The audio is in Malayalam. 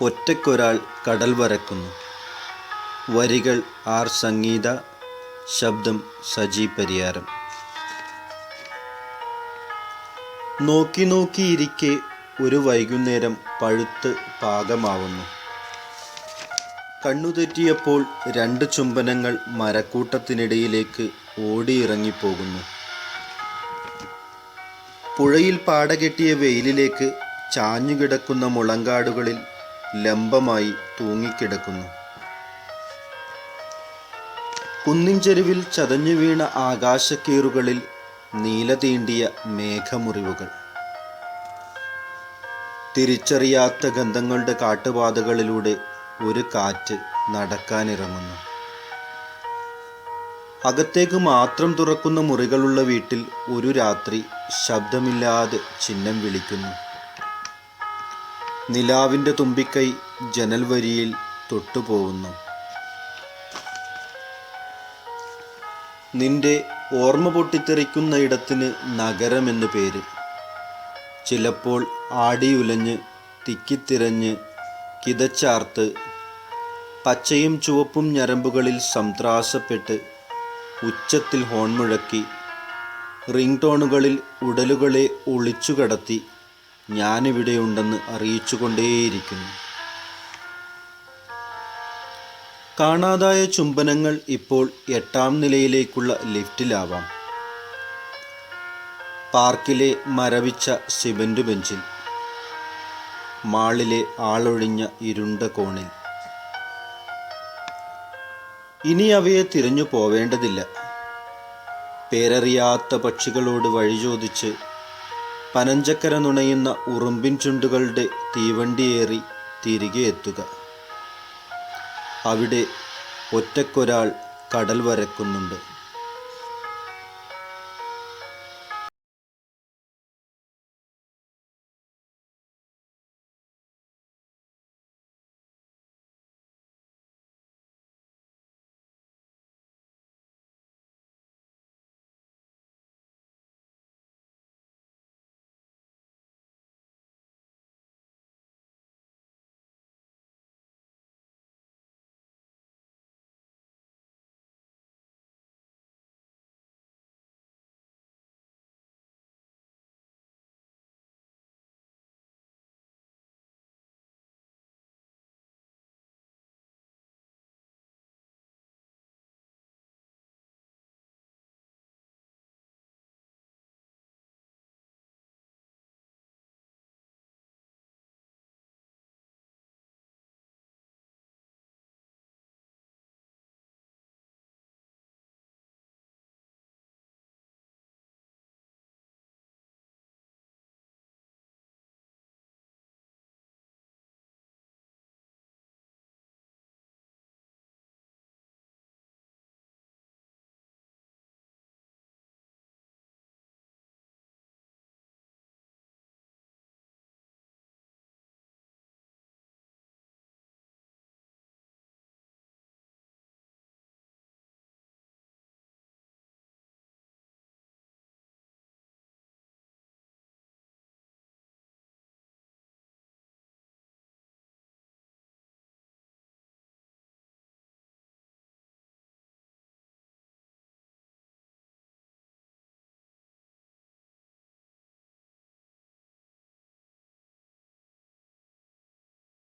ഒറ്റയ്ക്കൊരാൾ കടൽ വരക്കുന്നു. വരികൾ ആർ. സംഗീത, ശബ്ദം സജി പരിയാരം. നോക്കി നോക്കിയിരിക്കെ ഒരു വൈകുന്നേരം പഴുത്ത് പാകമാവുന്നു. കണ്ണുതെറ്റിയപ്പോൾ 2 ചുംബനങ്ങൾ മരക്കൂട്ടത്തിനിടയിലേക്ക് ഓടിയിറങ്ങിപ്പോകുന്നു. പുഴയിൽ പാടകെട്ടിയ വെയിലിലേക്ക് ചാഞ്ഞുകിടക്കുന്ന മുളങ്കാടുകളിൽ ലംബമായി തൂങ്ങിക്കിടക്കുന്നു. കുന്നിൻചെരുവിൽ ചതഞ്ഞു വീണ ആകാശക്കീറുകളിൽ നീല തീണ്ടിയ മേഘമുറിവുകൾ. തിരിച്ചറിയാത്ത ഗന്ധങ്ങളുടെ കാട്ടുപാതകളിലൂടെ ഒരു കാറ്റ് നടക്കാനിറങ്ങുന്നു. അകത്തേക്ക് മാത്രം തുറക്കുന്ന മുറികളുള്ള വീട്ടിൽ ഒരു രാത്രി ശബ്ദമില്ലാതെ ചിഹ്നം വിളിക്കുന്നു. നിലാവിൻ്റെ തുമ്പിക്കൈ ജനൽ വരിയിൽ തൊട്ടുപോകുന്നു. നിന്റെ ഓർമ്മ പൊട്ടിത്തെറിക്കുന്ന ഇടത്തിന് നഗരമെന്നു പേര്. ചിലപ്പോൾ ആടിയുലഞ്ഞ് തിക്കിത്തിരഞ്ഞ് കിതച്ചാർത്ത് പച്ചയും ചുവപ്പും ഞരമ്പുകളിൽ സംത്രാസപ്പെട്ട് ഉച്ചത്തിൽ ഹോൺ മുഴക്കി റിംഗ് ടോണുകളിൽ ഉടലുകളെ ഒളിച്ചുകടത്തി ഞാനിവിടെയുണ്ടെന്ന് അറിയിച്ചുകൊണ്ടേയിരിക്കുന്നു. കാണാതായ ചുംബനങ്ങൾ ഇപ്പോൾ 8ാം നിലയിലേക്കുള്ള ലിഫ്റ്റിലാവാം. പാർക്കിലെ മരവിച്ച സിമന്റ് ബെഞ്ചിൽ, മാളിലെ ആളൊഴിഞ്ഞ ഇരുണ്ട കോണിൽ. ഇനി അവയെ തിരഞ്ഞു പോവേണ്ടതില്ല. പേരറിയാത്ത പക്ഷികളോട് വഴി ചോദിച്ച് പനഞ്ചക്കര നുണയുന്ന ഉറുമ്പിൻ ചുണ്ടുകളുടെ തീവണ്ടിയേറി തിരികെ എത്തുക. അവിടെ ഒറ്റയ്ക്കൊരാൾ കടൽ വരക്കുന്നുണ്ട്.